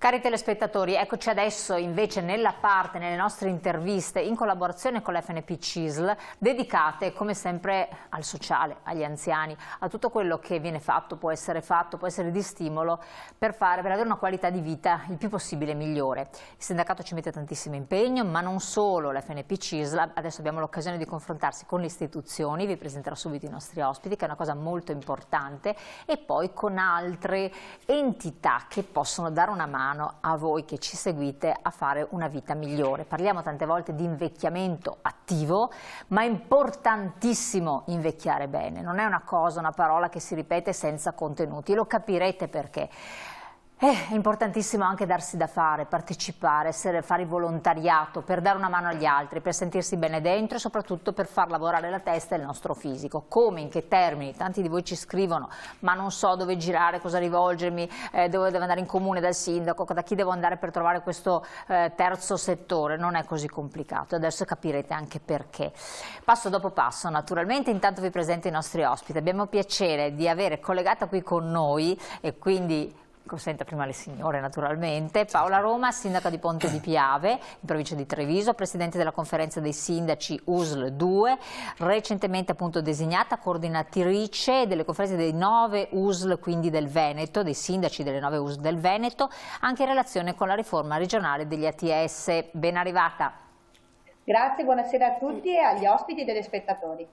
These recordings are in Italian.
Cari telespettatori, eccoci adesso invece nelle nostre interviste in collaborazione con l'FNP CISL, dedicate come sempre al sociale, agli anziani, a tutto quello che viene fatto, può essere di stimolo per avere una qualità di vita il più possibile migliore. Il sindacato ci mette tantissimo impegno, ma non solo, l'FNP CISL, adesso abbiamo l'occasione di confrontarsi con le istituzioni, vi presenterò subito i nostri ospiti, che è una cosa molto importante, e poi con altre entità che possono dare una mano a voi che ci seguite a fare una vita migliore. Parliamo tante volte di invecchiamento attivo, ma è importantissimo invecchiare bene, non è una parola che si ripete senza contenuti, lo capirete perché. È importantissimo anche darsi da fare, partecipare, fare volontariato per dare una mano agli altri, per sentirsi bene dentro e soprattutto per far lavorare la testa e il nostro fisico. Come, in che termini? Tanti di voi ci scrivono, ma non so dove girare, cosa rivolgermi, dove devo andare in comune dal sindaco, da chi devo andare per trovare questo terzo settore. Non è così complicato, adesso capirete anche perché. Passo dopo passo, naturalmente, intanto vi presento i nostri ospiti. Abbiamo piacere di avere collegata qui con noi e quindi consenta prima le signore naturalmente, Paola Roma, sindaca di Ponte di Piave, in provincia di Treviso, presidente della conferenza dei sindaci USL 2, recentemente appunto designata coordinatrice delle conferenze dei 9 USL, quindi del Veneto, dei sindaci delle 9 USL del Veneto, anche in relazione con la riforma regionale degli ATS. Ben arrivata. Grazie, buonasera a tutti e agli ospiti e telespettatori.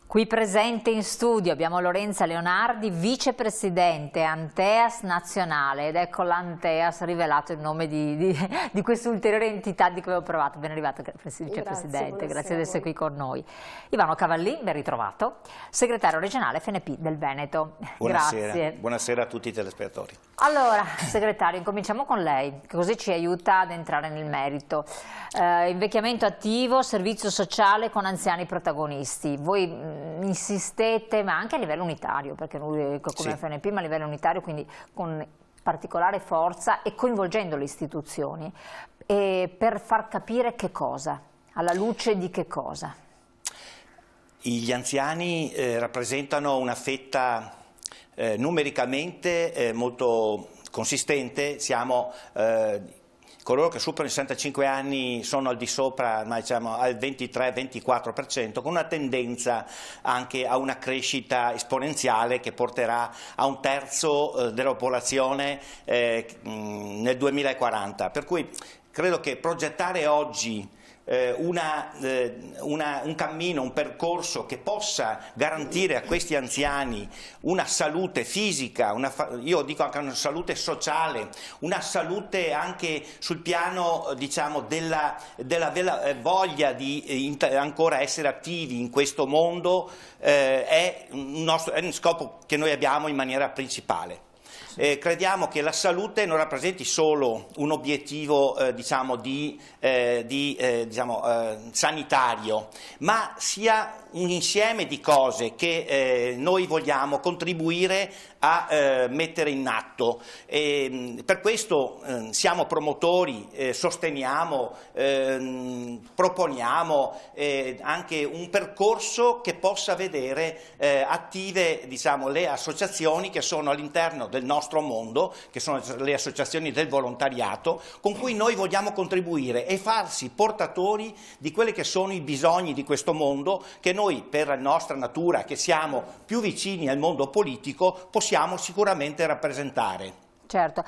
Qui presente in studio abbiamo Lorenza Leonardi, vicepresidente Anteas Nazionale, ed ecco l'Anteas rivelato il nome di questa ulteriore entità di cui ho provato. Ben arrivato vicepresidente, grazie di essere qui con noi. Ivano Cavallin, ben ritrovato, segretario regionale FNP del Veneto. Buonasera. Grazie. Buonasera a tutti i telespettatori. Allora, segretario, incominciamo con lei, così ci aiuta ad entrare nel merito. Invecchiamento attivo, servizio sociale con anziani protagonisti. Voi insistete, ma anche a livello unitario, perché noi come FNP, ma a livello unitario, quindi con particolare forza e coinvolgendo le istituzioni, per far capire che cosa, alla luce di che cosa. Gli anziani rappresentano una fetta numericamente molto consistente. Siamo coloro che superano i 65 anni sono al di sopra, ma diciamo al 23-24%, con una tendenza anche a una crescita esponenziale che porterà a un terzo della popolazione nel 2040. Per cui credo che progettare oggi un cammino, un percorso che possa garantire a questi anziani una salute fisica, io dico anche una salute sociale, una salute anche sul piano diciamo della voglia di ancora essere attivi in questo mondo, è un scopo che noi abbiamo in maniera principale. Crediamo che la salute non rappresenti solo un obiettivo sanitario, ma sia un insieme di cose che noi vogliamo contribuire a mettere in atto. Per questo siamo promotori, sosteniamo, proponiamo anche un percorso che possa vedere attive le associazioni che sono all'interno del nostro mondo, che sono le associazioni del volontariato, con cui noi vogliamo contribuire e farsi portatori di quelli che sono i bisogni di questo mondo, che noi per la nostra natura, che siamo più vicini al mondo politico, possiamo sicuramente rappresentare. Certo.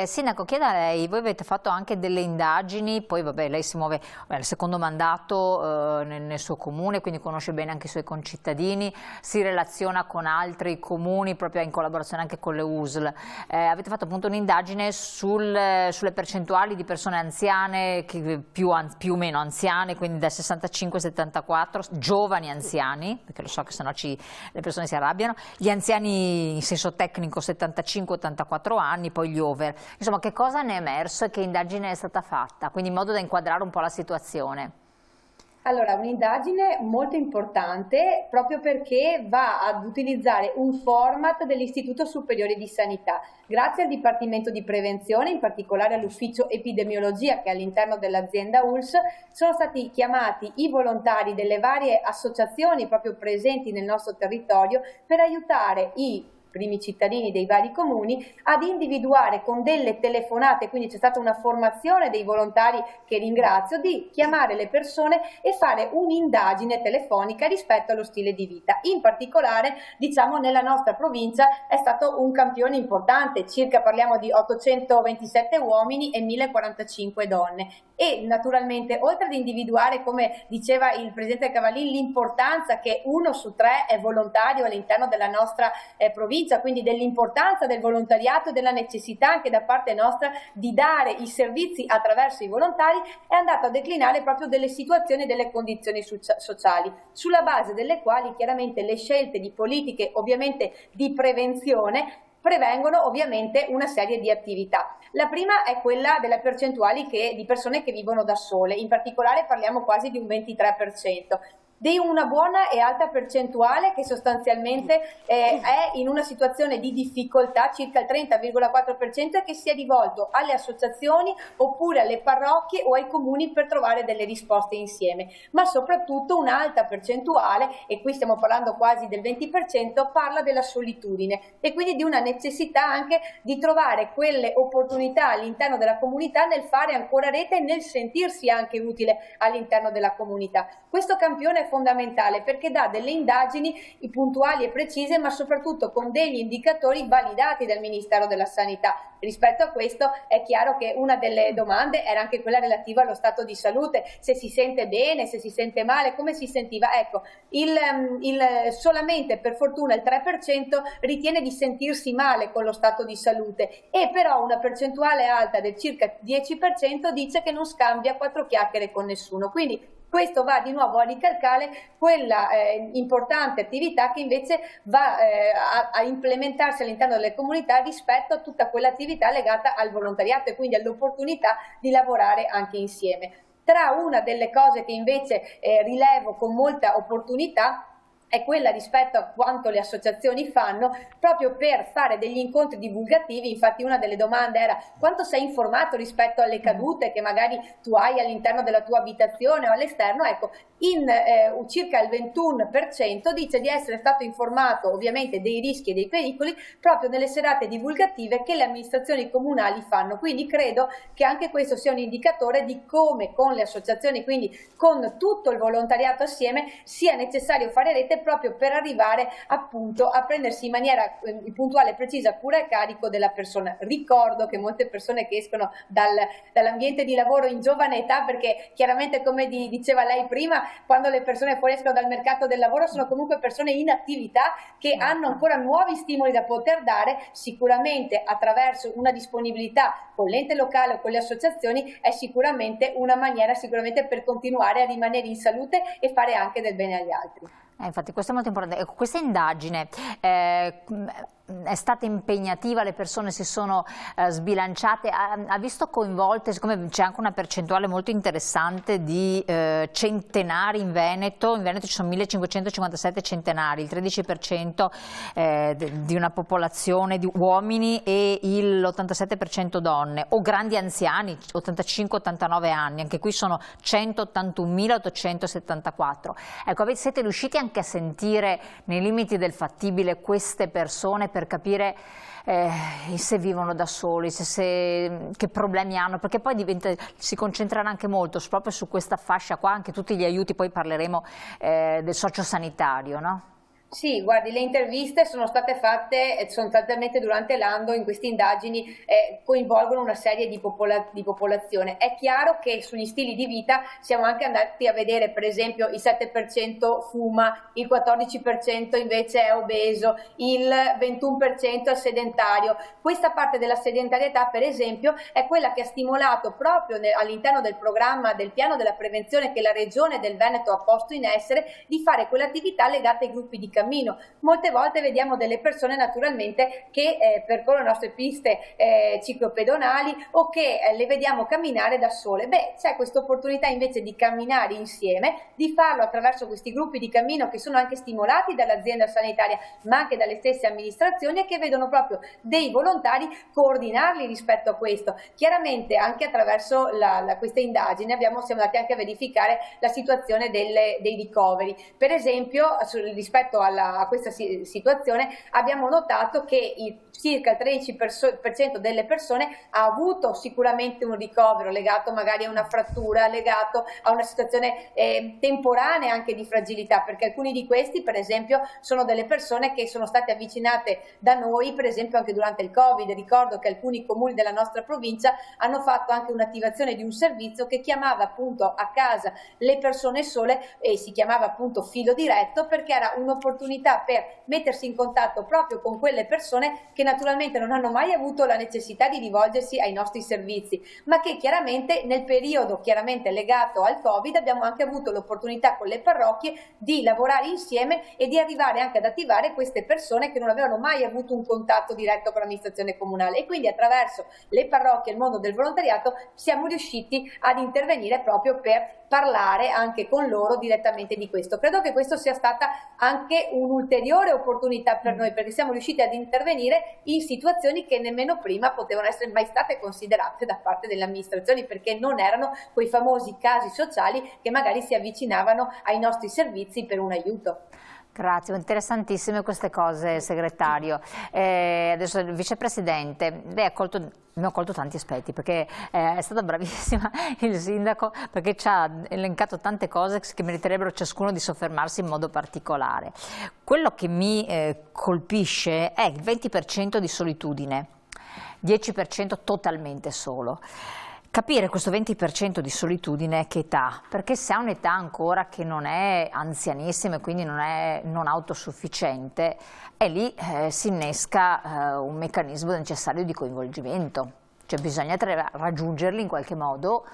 Sindaco, chiedo a lei, voi avete fatto anche delle indagini, poi vabbè, lei si muove al secondo mandato nel suo comune, quindi conosce bene anche i suoi concittadini, si relaziona con altri comuni proprio in collaborazione anche con le USL. Avete fatto appunto un'indagine sulle percentuali di persone anziane, più o meno anziane, quindi da 65-74, giovani anziani, perché lo so che sennò le persone si arrabbiano, gli anziani in senso tecnico 75-84 anni, poi gli over. Insomma, che cosa ne è emerso e che indagine è stata fatta? Quindi in modo da inquadrare un po' la situazione. Allora, un'indagine molto importante proprio perché va ad utilizzare un format dell'Istituto Superiore di Sanità. Grazie al Dipartimento di Prevenzione, in particolare all'Ufficio Epidemiologia che è all'interno dell'azienda ULS, sono stati chiamati i volontari delle varie associazioni proprio presenti nel nostro territorio per aiutare i primi cittadini dei vari comuni, ad individuare con delle telefonate, quindi c'è stata una formazione dei volontari che ringrazio, di chiamare le persone e fare un'indagine telefonica rispetto allo stile di vita. In particolare, diciamo, nella nostra provincia è stato un campione importante, parliamo di 827 uomini e 1045 donne. E naturalmente, oltre ad individuare, come diceva il Presidente Cavallin, l'importanza che 1 su 3 è volontario all'interno della nostra provincia, quindi dell'importanza del volontariato e della necessità anche da parte nostra di dare i servizi attraverso i volontari, è andato a declinare proprio delle situazioni e delle condizioni sociali, sulla base delle quali chiaramente le scelte di politiche, ovviamente di prevenzione, prevengono ovviamente una serie di attività. La prima è quella delle percentuali di persone che vivono da sole, in particolare parliamo quasi di un 23%. Di una buona e alta percentuale che sostanzialmente è in una situazione di difficoltà, circa il 30,4%, e che si è rivolto alle associazioni oppure alle parrocchie o ai comuni per trovare delle risposte insieme, ma soprattutto un'alta percentuale, e qui stiamo parlando quasi del 20%, parla della solitudine e quindi di una necessità anche di trovare quelle opportunità all'interno della comunità nel fare ancora rete e nel sentirsi anche utile all'interno della comunità. Questo campione è fondamentale perché dà delle indagini puntuali e precise, ma soprattutto con degli indicatori validati dal Ministero della Sanità. Rispetto a questo è chiaro che una delle domande era anche quella relativa allo stato di salute, se si sente bene, se si sente male, come si sentiva. Ecco, solamente per fortuna il 3% ritiene di sentirsi male con lo stato di salute, e però una percentuale alta del circa 10% dice che non scambia 4 chiacchiere con nessuno. Quindi questo va di nuovo a ricalcare quella importante attività che invece va a implementarsi all'interno delle comunità rispetto a tutta quell'attività legata al volontariato e quindi all'opportunità di lavorare anche insieme. Tra una delle cose che invece rilevo con molta opportunità è quella rispetto a quanto le associazioni fanno proprio per fare degli incontri divulgativi. Infatti una delle domande era: quanto sei informato rispetto alle cadute che magari tu hai all'interno della tua abitazione o all'esterno? Ecco, circa il 21% dice di essere stato informato ovviamente dei rischi e dei pericoli proprio nelle serate divulgative che le amministrazioni comunali fanno. Quindi credo che anche questo sia un indicatore di come con le associazioni, quindi con tutto il volontariato assieme, sia necessario fare rete proprio per arrivare appunto a prendersi in maniera puntuale e precisa cura e carico della persona. Ricordo che molte persone che escono dall'ambiente di lavoro in giovane età, perché chiaramente, come diceva lei prima, quando le persone fuoriescono dal mercato del lavoro sono comunque persone in attività che hanno ancora nuovi stimoli da poter dare, sicuramente attraverso una disponibilità con l'ente locale o con le associazioni è sicuramente una maniera per continuare a rimanere in salute e fare anche del bene agli altri. Infatti questo è molto importante. Questa indagine è stata impegnativa, le persone si sono sbilanciate, ha visto coinvolte, siccome c'è anche una percentuale molto interessante di centenari in Veneto ci sono 1557 centenari, il 13% di una popolazione di uomini e l'87% donne, o grandi anziani, 85-89 anni, anche qui sono 181.874. Ecco, siete riusciti anche a sentire nei limiti del fattibile queste persone per capire se vivono da soli, che problemi hanno, perché poi si concentrano anche molto proprio su questa fascia qua, anche tutti gli aiuti, poi parleremo del sociosanitario, no? Sì, guardi, le interviste sono state fatte sostanzialmente durante l'anno, in queste indagini coinvolgono una serie di popolazione. È chiaro che sugli stili di vita siamo anche andati a vedere, per esempio, il 7% fuma, il 14% invece è obeso, il 21% è sedentario. Questa parte della sedentarietà, per esempio, è quella che ha stimolato proprio all'interno del programma del piano della prevenzione che la Regione del Veneto ha posto in essere, di fare quell'attività legata ai gruppi di cammino. Molte volte vediamo delle persone naturalmente che percorrono le nostre piste ciclopedonali o che le vediamo camminare da sole. C'è questa opportunità invece di camminare insieme, di farlo attraverso questi gruppi di cammino che sono anche stimolati dall'azienda sanitaria ma anche dalle stesse amministrazioni, e che vedono proprio dei volontari coordinarli rispetto a questo. Chiaramente anche attraverso questa indagine siamo andati anche a verificare la situazione dei ricoveri. Per esempio, rispetto a questa situazione, abbiamo notato che circa il 13% delle persone ha avuto sicuramente un ricovero legato magari a una frattura, legato a una situazione temporanea anche di fragilità, perché alcuni di questi per esempio sono delle persone che sono state avvicinate da noi per esempio anche durante il Covid. Ricordo che alcuni comuni della nostra provincia hanno fatto anche un'attivazione di un servizio che chiamava appunto a casa le persone sole e si chiamava appunto filo diretto, perché era un'opportunità per mettersi in contatto proprio con quelle persone che naturalmente non hanno mai avuto la necessità di rivolgersi ai nostri servizi, ma che chiaramente nel periodo legato al Covid abbiamo anche avuto l'opportunità con le parrocchie di lavorare insieme e di arrivare anche ad attivare queste persone che non avevano mai avuto un contatto diretto con l'amministrazione comunale, e quindi attraverso le parrocchie e il mondo del volontariato siamo riusciti ad intervenire proprio per parlare anche con loro direttamente di questo. Credo che questo sia stata anche un'ulteriore opportunità per noi, perché siamo riusciti ad intervenire in situazioni che nemmeno prima potevano essere mai state considerate da parte delle amministrazioni, perché non erano quei famosi casi sociali che magari si avvicinavano ai nostri servizi per un aiuto. Grazie, interessantissime queste cose, segretario. Adesso il vicepresidente, lei mi ha colto tanti aspetti, perché è stata bravissima il sindaco, perché ci ha elencato tante cose che meriterebbero ciascuno di soffermarsi in modo particolare. Quello che mi colpisce è il 20% di solitudine, 10% totalmente solo. Capire questo 20% di solitudine che età, perché se ha un'età ancora che non è anzianissima e quindi non è non autosufficiente, e lì si innesca un meccanismo necessario di coinvolgimento, cioè bisogna raggiungerli in qualche modo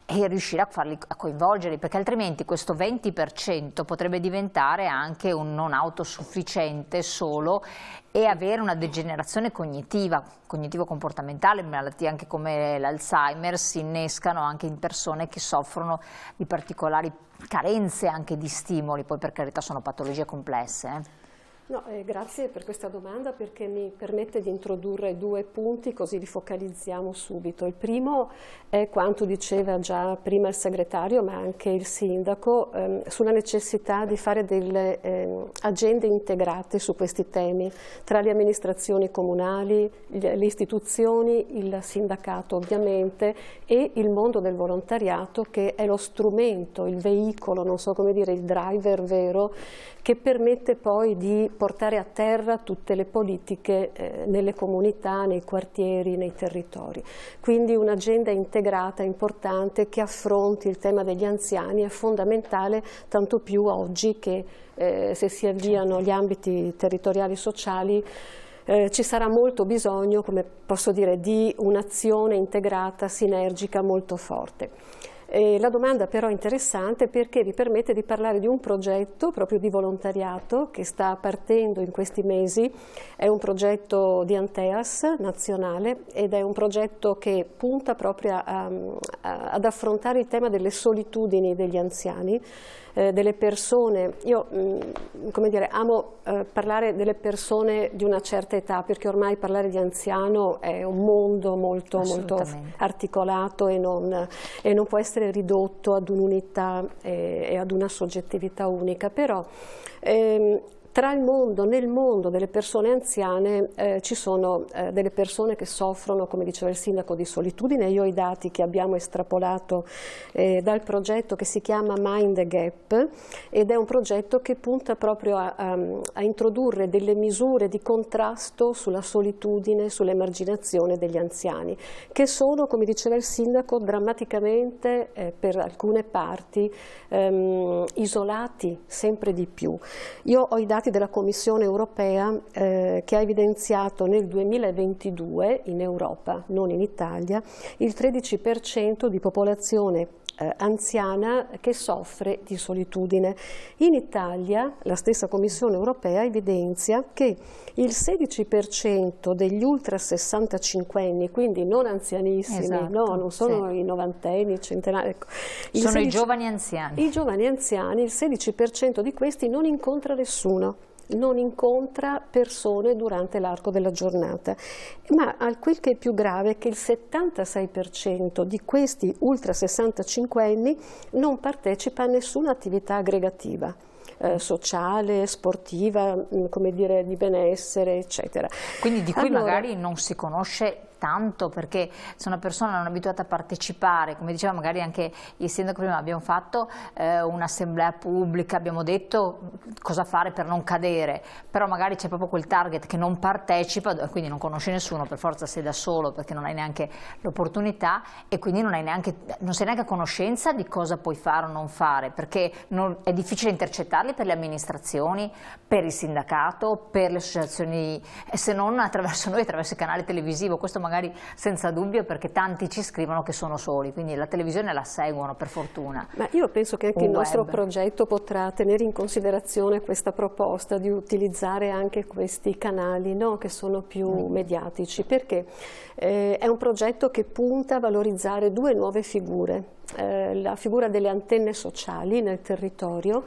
e riuscire a coinvolgerli, perché altrimenti questo 20% potrebbe diventare anche un non autosufficiente solo e avere una degenerazione cognitivo-comportamentale. Malattie anche come l'Alzheimer si innescano anche in persone che soffrono di particolari carenze anche di stimoli, poi per carità sono patologie complesse. No, grazie per questa domanda, perché mi permette di introdurre due punti, così li focalizziamo subito. Il primo è quanto diceva già prima il segretario, ma anche il sindaco, sulla necessità di fare delle agende integrate su questi temi tra le amministrazioni comunali, le istituzioni, il sindacato ovviamente e il mondo del volontariato, che è lo strumento, il veicolo, non so come dire, il driver vero, che permette poi di portare a terra tutte le politiche nelle comunità, nei quartieri, nei territori. Quindi un'agenda integrata importante che affronti il tema degli anziani è fondamentale, tanto più oggi che se si avviano gli ambiti territoriali sociali ci sarà molto bisogno, come posso dire, di un'azione integrata, sinergica molto forte. La domanda però è interessante perché vi permette di parlare di un progetto proprio di volontariato che sta partendo in questi mesi. È un progetto di Anteas nazionale ed è un progetto che punta proprio ad affrontare il tema delle solitudini degli anziani, delle persone. Io come dire, amo parlare delle persone di una certa età, perché ormai parlare di anziano è un mondo molto articolato e non può essere ridotto ad un'unità e ad una soggettività unica, però nel mondo delle persone anziane ci sono delle persone che soffrono, come diceva il sindaco, di solitudine. Io ho i dati che abbiamo estrapolato dal progetto che si chiama Mind the Gap, ed è un progetto che punta proprio a introdurre delle misure di contrasto sulla solitudine, sull'emarginazione degli anziani, che sono, come diceva il sindaco, drammaticamente per alcune parti isolati sempre di più. Io ho i dati della Commissione europea che ha evidenziato nel 2022 in Europa, non in Italia, il 13% di popolazione anziana che soffre di solitudine. In Italia la stessa Commissione europea evidenzia che il 16% degli ultra 65enni, quindi non anzianissimi, no, non sono i novantenni, i centenari, ecco, sono i giovani anziani. I giovani anziani, il 16% di questi non incontra nessuno, non incontra persone durante l'arco della giornata, ma quel che è più grave è che il 76% di questi ultra 65enni non partecipa a nessuna attività aggregativa. sociale, sportiva, come dire, di benessere, eccetera. Quindi di cui magari non si conosce tanto, perché se una persona non è abituata a partecipare, come diceva magari anche il sindaco prima, abbiamo fatto un'assemblea pubblica, abbiamo detto cosa fare per non cadere, però magari c'è proprio quel target che non partecipa, quindi non conosce nessuno, per forza sei da solo perché non hai neanche l'opportunità e quindi non sei neanche a conoscenza di cosa puoi fare o non fare, perché è difficile intercettarli per le amministrazioni, per il sindacato, per le associazioni, se non attraverso noi, attraverso il canale televisivo. Questo magari senza dubbio, perché tanti ci scrivono che sono soli, quindi la televisione la seguono, per fortuna. Ma io penso che anche il nostro progetto potrà tenere in considerazione questa proposta di utilizzare anche questi canali, no, che sono più mediatici, perché è un progetto che punta a valorizzare due nuove figure. La figura delle antenne sociali nel territorio,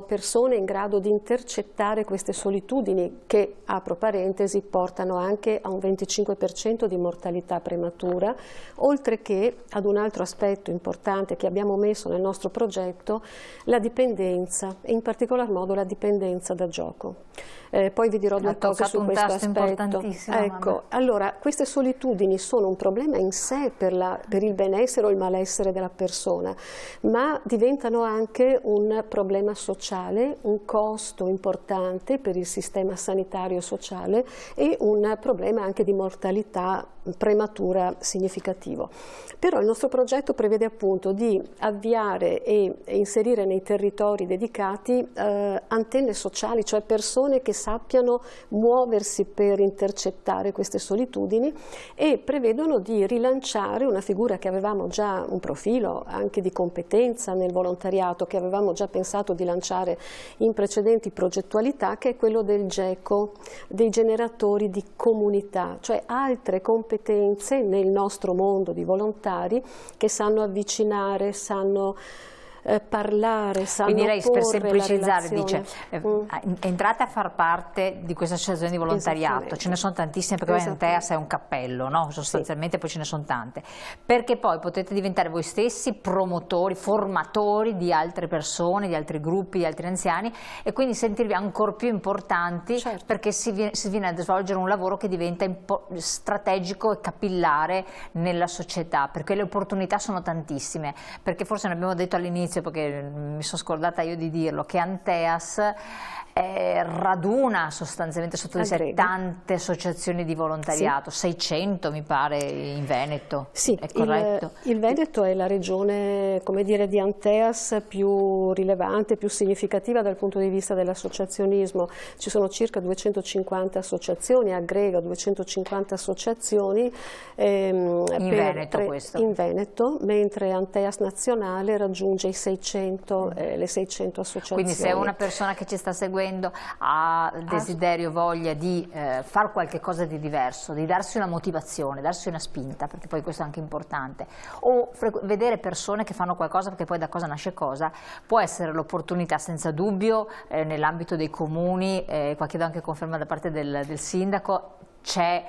persone in grado di intercettare queste solitudini che, apro parentesi, portano anche a un 25% di mortalità prematura, oltre che ad un altro aspetto importante che abbiamo messo nel nostro progetto, la dipendenza, e in particolar modo la dipendenza da gioco. Poi vi dirò due cose su questo aspetto. Ecco, allora, queste solitudini sono un problema in sé per il benessere o il malessere della persona, ma diventano anche un problema sociale, un costo importante per il sistema sanitario sociale e un problema anche di mortalità prematura significativo. Però il nostro progetto prevede appunto di avviare e inserire nei territori dedicati antenne sociali, cioè persone che sappiano muoversi per intercettare queste solitudini, e prevedono di rilanciare una figura che avevamo già, un profilo anche di competenza nel volontariato che avevamo già pensato di lanciare in precedenti progettualità, che è quello del GECO, dei generatori di comunità, cioè altre competenze nel nostro mondo di volontari che sanno avvicinare, sanno parlare, sanno quindi lei, per porre la semplicizzare, relazione. dice entrate a far parte di questa associazione di volontariato, ce ne sono tantissime, perché Anteas è un cappello, no? Sostanzialmente, sì. Poi ce ne sono tante, perché poi potete diventare voi stessi promotori, formatori di altre persone, di altri gruppi, di altri anziani, e quindi sentirvi ancora più importanti, certo. Perché si viene a svolgere un lavoro che diventa strategico e capillare nella società, perché le opportunità sono tantissime, perché forse ne abbiamo detto all'inizio, perché mi sono scordata io di dirlo, che Anteas raduna sostanzialmente sotto di sé tante associazioni di volontariato, sì. 600 mi pare in Veneto, sì, è corretto? Il Veneto è la regione, come dire, di Anteas più rilevante, più significativa dal punto di vista dell'associazionismo. Ci sono circa 250 associazioni, aggrega 250 associazioni in Veneto, mentre Anteas nazionale raggiunge i 600, le 600 associazioni. Quindi se una persona che ci sta seguendo ha desiderio, voglia di fare qualche cosa di diverso, di darsi una motivazione, darsi una spinta, perché poi questo è anche importante, o vedere persone che fanno qualcosa, perché poi da cosa nasce cosa, può essere l'opportunità senza dubbio nell'ambito dei comuni, qua chiedo anche conferma da parte del sindaco, c'è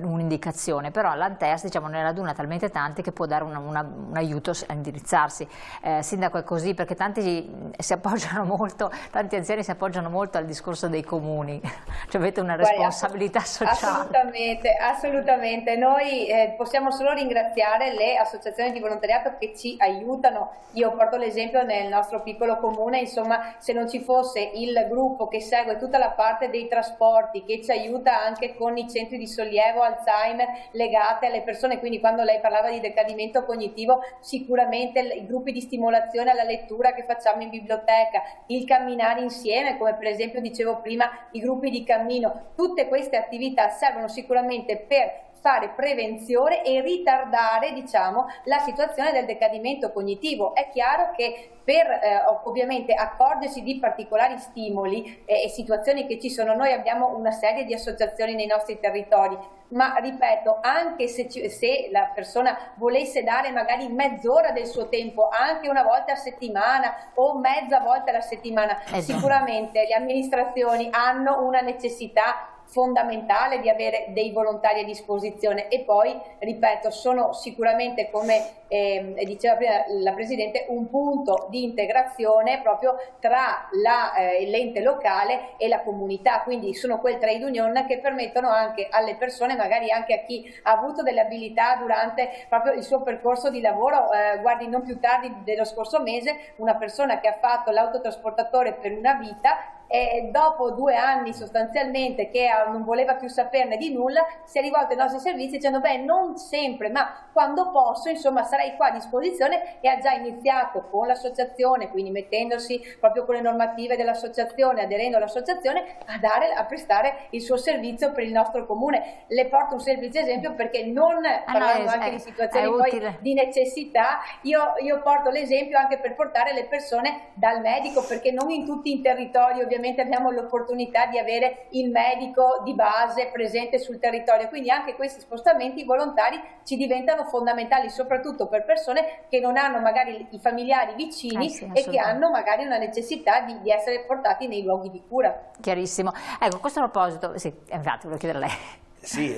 un'indicazione, però l'Anteas, diciamo, ne raduna talmente tanti che può dare un aiuto a indirizzarsi. Sindaco, è così, perché tanti si appoggiano molto, tanti anziani si appoggiano molto al discorso dei comuni, cioè avete una responsabilità sociale. Assolutamente, noi possiamo solo ringraziare le associazioni di volontariato che ci aiutano. Io porto l'esempio nel nostro piccolo comune, insomma, se non ci fosse il gruppo che segue tutta la parte dei trasporti, che ci aiuta anche con i centri di sollievo Alzheimer legate alle persone, quindi quando lei parlava di decadimento cognitivo, sicuramente i gruppi di stimolazione alla lettura che facciamo in biblioteca, il camminare insieme, come per esempio dicevo prima i gruppi di cammino, tutte queste attività servono sicuramente per fare prevenzione e ritardare, diciamo, la situazione del decadimento cognitivo. È chiaro che per ovviamente accorgersi di particolari stimoli e situazioni che ci sono, noi abbiamo una serie di associazioni nei nostri territori, ma ripeto, anche se la persona volesse dare magari mezz'ora del suo tempo, anche una volta a settimana o mezza volta alla settimana, sicuramente le amministrazioni hanno una necessità fondamentale di avere dei volontari a disposizione. E poi, ripeto, sono sicuramente, come diceva prima la Presidente, un punto di integrazione proprio tra l'ente locale e la comunità, quindi sono quel trade union che permettono anche alle persone, magari anche a chi ha avuto delle abilità durante proprio il suo percorso di lavoro. Guardi, non più tardi dello scorso mese, una persona che ha fatto l'autotrasportatore per una vita, e dopo 2 anni sostanzialmente che non voleva più saperne di nulla, si è rivolto ai nostri servizi dicendo: beh, non sempre, ma quando posso, insomma, sarei qua a disposizione, e ha già iniziato con l'associazione, quindi mettendosi proprio con le normative dell'associazione, aderendo all'associazione, a prestare il suo servizio per il nostro comune. Le porto un semplice esempio, perché non parlando anche di situazioni poi di necessità, io porto l'esempio anche per portare le persone dal medico, perché non in tutti i territori ovviamente abbiamo l'opportunità di avere il medico di base presente sul territorio, quindi anche questi spostamenti volontari ci diventano fondamentali, soprattutto per persone che non hanno magari i familiari vicini e che hanno magari una necessità di essere portati nei luoghi di cura. Chiarissimo. Ecco, a questo proposito, sì, infatti volevo chiedere a lei. Sì,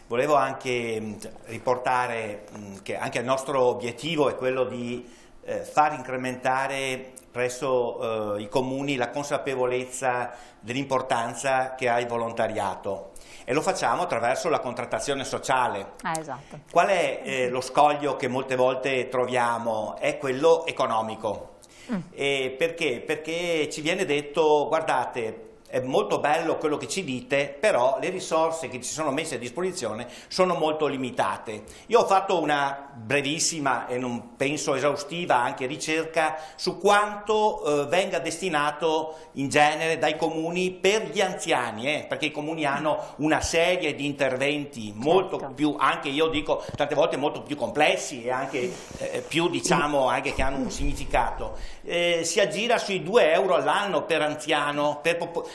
volevo anche riportare che anche il nostro obiettivo è quello di far incrementare presso i comuni la consapevolezza dell'importanza che ha il volontariato, e lo facciamo attraverso la contrattazione sociale. Esatto. Qual è lo scoglio che molte volte troviamo? È quello economico. Perché? Perché ci viene detto: guardate, è molto bello quello che ci dite, però le risorse che ci sono messe a disposizione sono molto limitate. Io ho fatto una brevissima e non penso esaustiva anche ricerca su quanto venga destinato in genere dai comuni per gli anziani, perché i comuni hanno una serie di interventi molto più, anche io dico tante volte molto più complessi e anche più, diciamo, anche che hanno un significato. Si aggira sui 2 euro all'anno per anziano,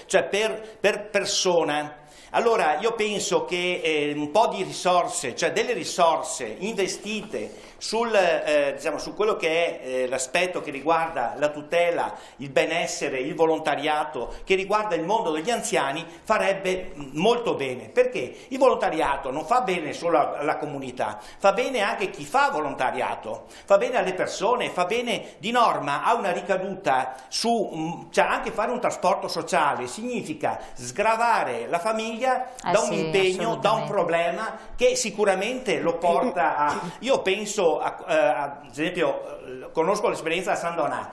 cioè per persona. Allora io penso che un po' di risorse, cioè delle risorse investite diciamo, su quello che è l'aspetto che riguarda la tutela, il benessere, il volontariato, che riguarda il mondo degli anziani, farebbe molto bene, perché il volontariato non fa bene solo alla comunità, fa bene anche chi fa volontariato, fa bene alle persone, fa bene di norma, ha una ricaduta su, cioè anche fare un trasporto sociale significa sgravare la famiglia da un impegno, da un problema che sicuramente lo porta a... Io penso, ad esempio, conosco l'esperienza a San Donà,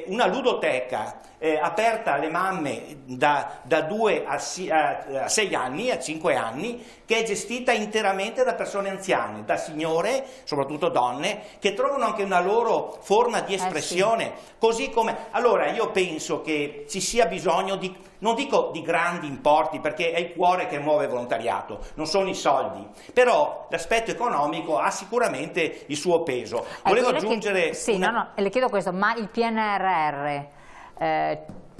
una ludoteca aperta alle mamme da 2 a 6 anni, a 5 anni, che è gestita interamente da persone anziane, da signore, soprattutto donne, che trovano anche una loro forma di espressione, così come... Allora io penso che ci sia bisogno di, non dico di grandi importi, perché è il cuore che muove il volontariato, non sono i soldi, però l'aspetto economico ha sicuramente il suo peso. Volevo aggiungere... le chiedo questo, ma il PNRR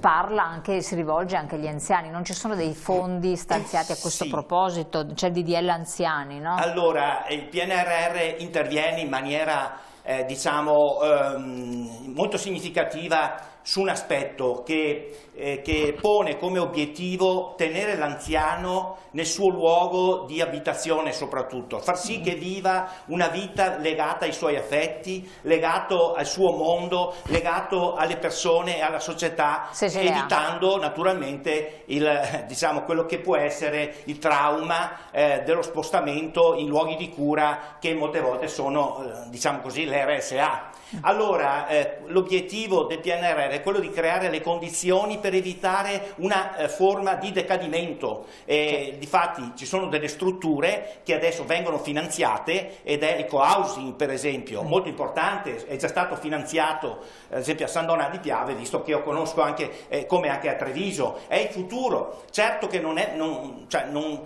parla anche, si rivolge anche agli anziani, non ci sono dei fondi stanziati a questo proposito? C'è il DDL anziani, no? Allora, il PNRR interviene in maniera diciamo molto significativa su un aspetto che pone come obiettivo tenere l'anziano nel suo luogo di abitazione, soprattutto far sì che viva una vita legata ai suoi affetti, legato al suo mondo, legato alle persone e alla società, evitando naturalmente diciamo, quello che può essere il trauma dello spostamento in luoghi di cura, che molte volte sono diciamo così le RSA. Allora l'obiettivo del PNRR è quello di creare le condizioni per evitare una forma di decadimento. Difatti ci sono delle strutture che adesso vengono finanziate, ed è il co-housing, per esempio, molto importante, è già stato finanziato ad esempio a San Donà di Piave, visto che io conosco anche come anche a Treviso. È il futuro. Certo che non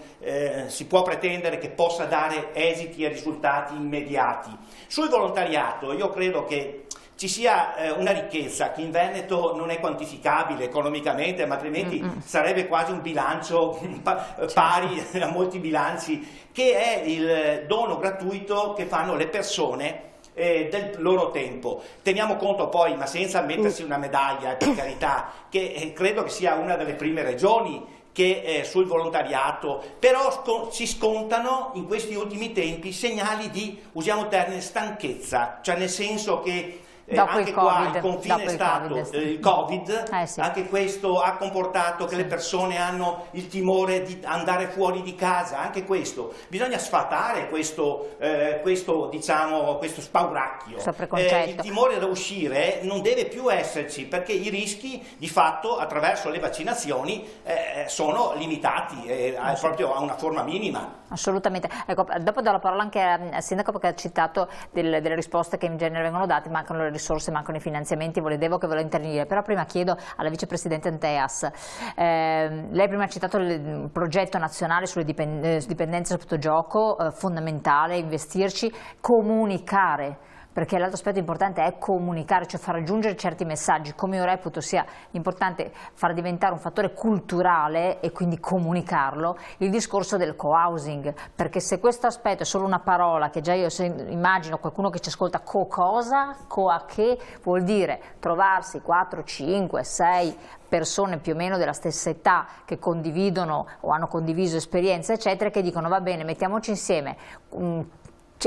si può pretendere che possa dare esiti e risultati immediati. Sul volontariato io credo che ci sia una ricchezza che in Veneto non è quantificabile economicamente, ma altrimenti sarebbe quasi un bilancio pari a molti bilanci, che è il dono gratuito che fanno le persone del loro tempo. Teniamo conto poi, ma senza mettersi una medaglia, per carità, che credo che sia una delle prime regioni che sul volontariato, però si scontano in questi ultimi tempi segnali di, usiamo il termine, stanchezza, cioè nel senso che anche qua il confine è stato il Covid, sì. Anche questo ha comportato che le persone hanno il timore di andare fuori di casa, anche questo. Bisogna sfatare questo spauracchio. Il timore da uscire non deve più esserci, perché i rischi di fatto attraverso le vaccinazioni sono limitati proprio a una forma minima. Assolutamente. Ecco, dopo do la parola anche al sindaco, perché ha citato delle risposte che in genere vengono date, mancano le risorse, mancano i finanziamenti, vedevo che voleva intervenire, però prima chiedo alla vicepresidente Anteas, lei prima ha citato il progetto nazionale sulle dipendenze sotto gioco, fondamentale investirci, comunicare, perché l'altro aspetto importante è comunicare, cioè far raggiungere certi messaggi. Come io reputo sia importante far diventare un fattore culturale e quindi comunicarlo il discorso del co-housing, perché se questo aspetto è solo una parola, che già io immagino qualcuno che ci ascolta, co-cosa, co-a che, vuol dire trovarsi 4, 5, 6 persone più o meno della stessa età che condividono o hanno condiviso esperienze eccetera, che dicono va bene, mettiamoci insieme,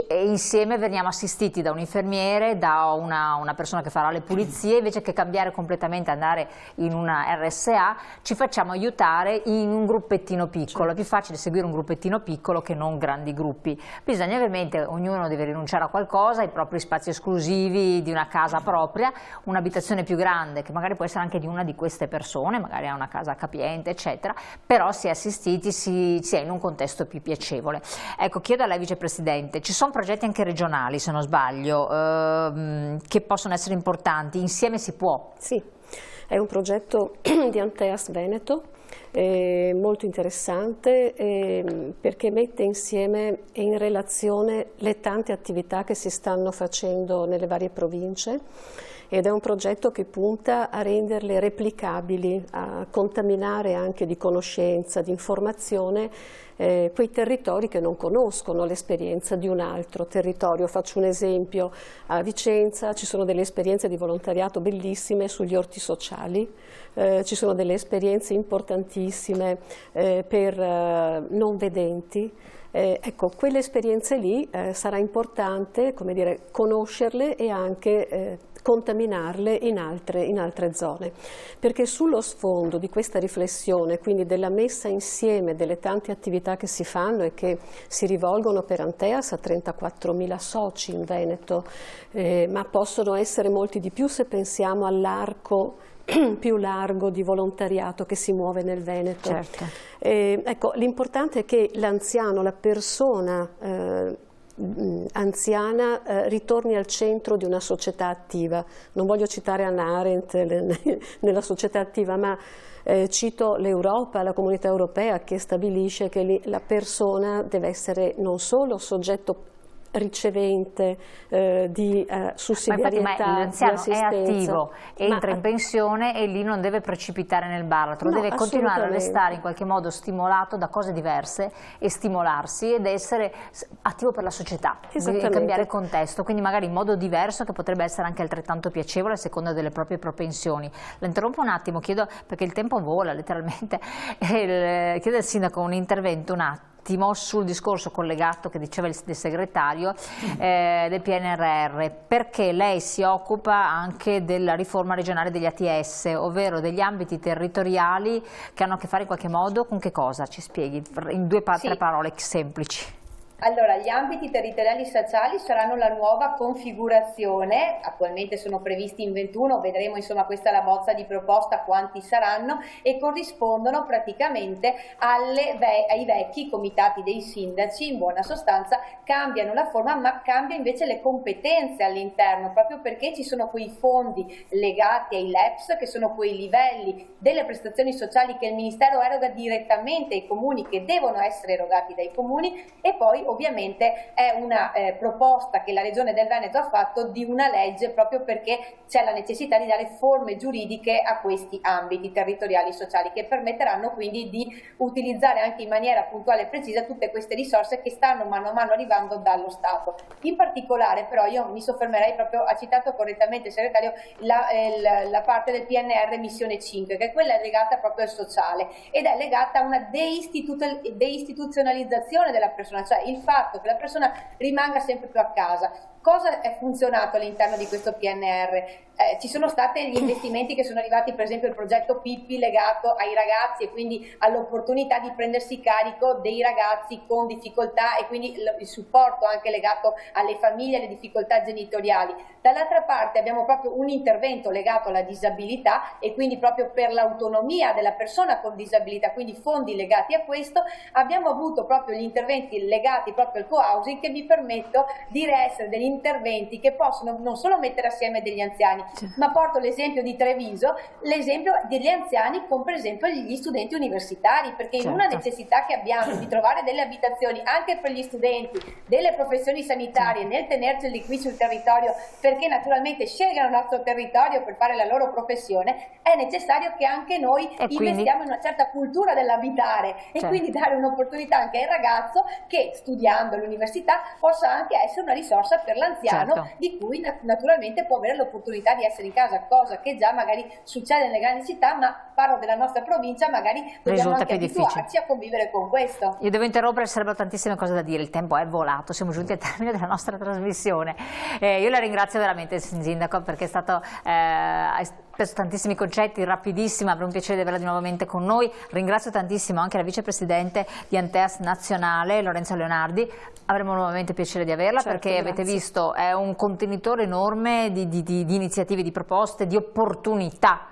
e insieme veniamo assistiti da un infermiere, da una persona che farà le pulizie, invece che cambiare completamente, andare in una RSA, ci facciamo aiutare in un gruppettino piccolo. È più facile seguire un gruppettino piccolo che non grandi gruppi. Bisogna ovviamente, ognuno deve rinunciare a qualcosa, ai propri spazi esclusivi, di una casa propria, un'abitazione più grande, che magari può essere anche di una di queste persone, magari ha una casa capiente, eccetera, però si è assistiti, si è in un contesto più piacevole. Ecco, chiedo alla vicepresidente, ci sono progetti anche regionali, se non sbaglio, che possono essere importanti, insieme si può? Sì, è un progetto di Anteas Veneto, molto interessante, perché mette insieme e in relazione le tante attività che si stanno facendo nelle varie province, ed è un progetto che punta a renderle replicabili, a contaminare anche di conoscenza, di informazione quei territori che non conoscono l'esperienza di un altro territorio. Faccio un esempio: a Vicenza ci sono delle esperienze di volontariato bellissime sugli orti sociali, ci sono delle esperienze importantissime per non vedenti. Ecco, quelle esperienze lì sarà importante, come dire, conoscerle e anche contaminarle in altre zone, perché sullo sfondo di questa riflessione, quindi della messa insieme delle tante attività che si fanno e che si rivolgono per Anteas a 34.000 soci in Veneto, ma possono essere molti di più se pensiamo all'arco più largo di volontariato che si muove nel Veneto. Certo. Ecco, l'importante è che l'anziano, la persona anziana ritorni al centro di una società attiva. Non voglio citare Hannah Arendt nella società attiva, ma cito l'Europa, la Comunità Europea, che stabilisce che la persona deve essere non solo soggetto ricevente di sussidiarietà, ma l'anziano di è attivo, entra in pensione e lì non deve precipitare nel baratro, deve continuare a restare in qualche modo stimolato da cose diverse e stimolarsi ed essere attivo per la società, deve cambiare contesto, quindi magari in modo diverso, che potrebbe essere anche altrettanto piacevole a seconda delle proprie propensioni. La interrompo un attimo, chiedo, perché il tempo vola letteralmente, chiedo al sindaco un intervento un attimo sul discorso collegato che diceva il segretario del PNRR, perché lei si occupa anche della riforma regionale degli ATS, ovvero degli ambiti territoriali che hanno a che fare in qualche modo con che cosa? Ci spieghi in due tre parole semplici. Allora, gli ambiti territoriali sociali saranno la nuova configurazione, attualmente sono previsti in 21, vedremo insomma, questa è la bozza di proposta, quanti saranno, e corrispondono praticamente ai vecchi comitati dei sindaci. In buona sostanza cambiano la forma, ma cambia invece le competenze all'interno, proprio perché ci sono quei fondi legati ai LEPS, che sono quei livelli delle prestazioni sociali che il Ministero eroga direttamente ai comuni, che devono essere erogati dai comuni, e poi ovviamente è una proposta che la Regione del Veneto ha fatto di una legge, proprio perché c'è la necessità di dare forme giuridiche a questi ambiti territoriali sociali, che permetteranno quindi di utilizzare anche in maniera puntuale e precisa tutte queste risorse che stanno mano a mano arrivando dallo Stato. In particolare però io mi soffermerei proprio, ha citato correttamente il segretario, la parte del PNR missione 5, che è quella legata proprio al sociale, ed è legata a una deistituzionalizzazione della persona, cioè il fatto che la persona rimanga sempre più a casa. Cosa è funzionato all'interno di questo PNR? Ci sono stati gli investimenti che sono arrivati, per esempio il progetto Pippi legato ai ragazzi e quindi all'opportunità di prendersi carico dei ragazzi con difficoltà, e quindi il supporto anche legato alle famiglie, alle difficoltà genitoriali. Dall'altra parte abbiamo proprio un intervento legato alla disabilità e quindi proprio per l'autonomia della persona con disabilità, quindi fondi legati a questo. Abbiamo avuto proprio gli interventi legati proprio al co-housing, che mi permetto di essere degli interventi che possono non solo mettere assieme degli anziani, ma porto l'esempio di Treviso, l'esempio degli anziani con per esempio gli studenti universitari, perché in una necessità che abbiamo di trovare delle abitazioni anche per gli studenti delle professioni sanitarie, nel tenerceli qui sul territorio, perché naturalmente scelgano il nostro territorio per fare la loro professione, è necessario che anche noi investiamo in una certa cultura dell'abitare e quindi dare un'opportunità anche al ragazzo che studiando all'università possa anche essere una risorsa per l'anziano, di cui naturalmente può avere l'opportunità di essere in casa, cosa che già magari succede nelle grandi città, ma parlo della nostra provincia, magari dobbiamo anche abituarci a convivere con questo. Io devo interrompere, sarebbero tantissime cose da dire, il tempo è volato, siamo giunti al termine della nostra trasmissione. Io la ringrazio veramente, Sindaco, perché è stato ha espresso tantissimi concetti, rapidissima, avrò un piacere di averla nuovamente con noi. Ringrazio tantissimo anche la vicepresidente di Anteas Nazionale, Lorenza Leonardi, avremo nuovamente piacere di averla, perché avete visto è un contenitore enorme di iniziative, di proposte, di opportunità,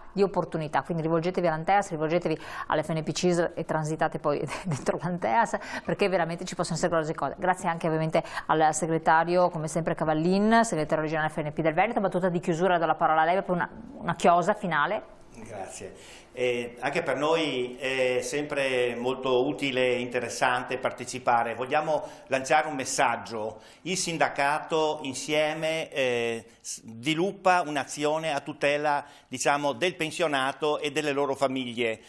quindi rivolgetevi all'Anteas, rivolgetevi all'FNP CISL e transitate poi dentro l'Anteas, perché veramente ci possono essere grosse cose. Grazie anche ovviamente al segretario, come sempre Cavallin, segretario regionale FNP del Veneto. Battuta di chiusura, do la parola a lei per una chiosa finale. Grazie. Anche per noi è sempre molto utile e interessante partecipare. Vogliamo lanciare un messaggio. Il sindacato insieme sviluppa un'azione a tutela, diciamo, del pensionato e delle loro famiglie.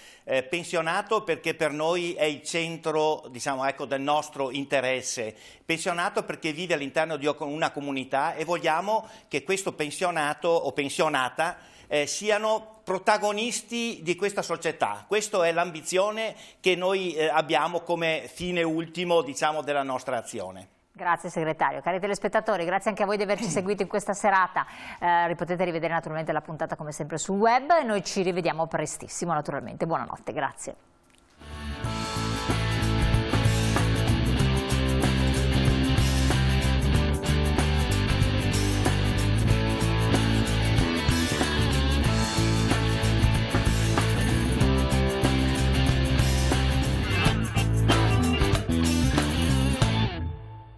Pensionato perché per noi è il centro, diciamo, ecco, del nostro interesse. Pensionato perché vive all'interno di una comunità e vogliamo che questo pensionato o pensionata siano protagonisti di questa società. Questa è l'ambizione che noi abbiamo come fine ultimo, diciamo, della nostra azione. Grazie segretario. Cari telespettatori, grazie anche a voi di averci seguito in questa serata. Potete rivedere naturalmente la puntata come sempre sul web e noi ci rivediamo prestissimo naturalmente. Buonanotte, grazie.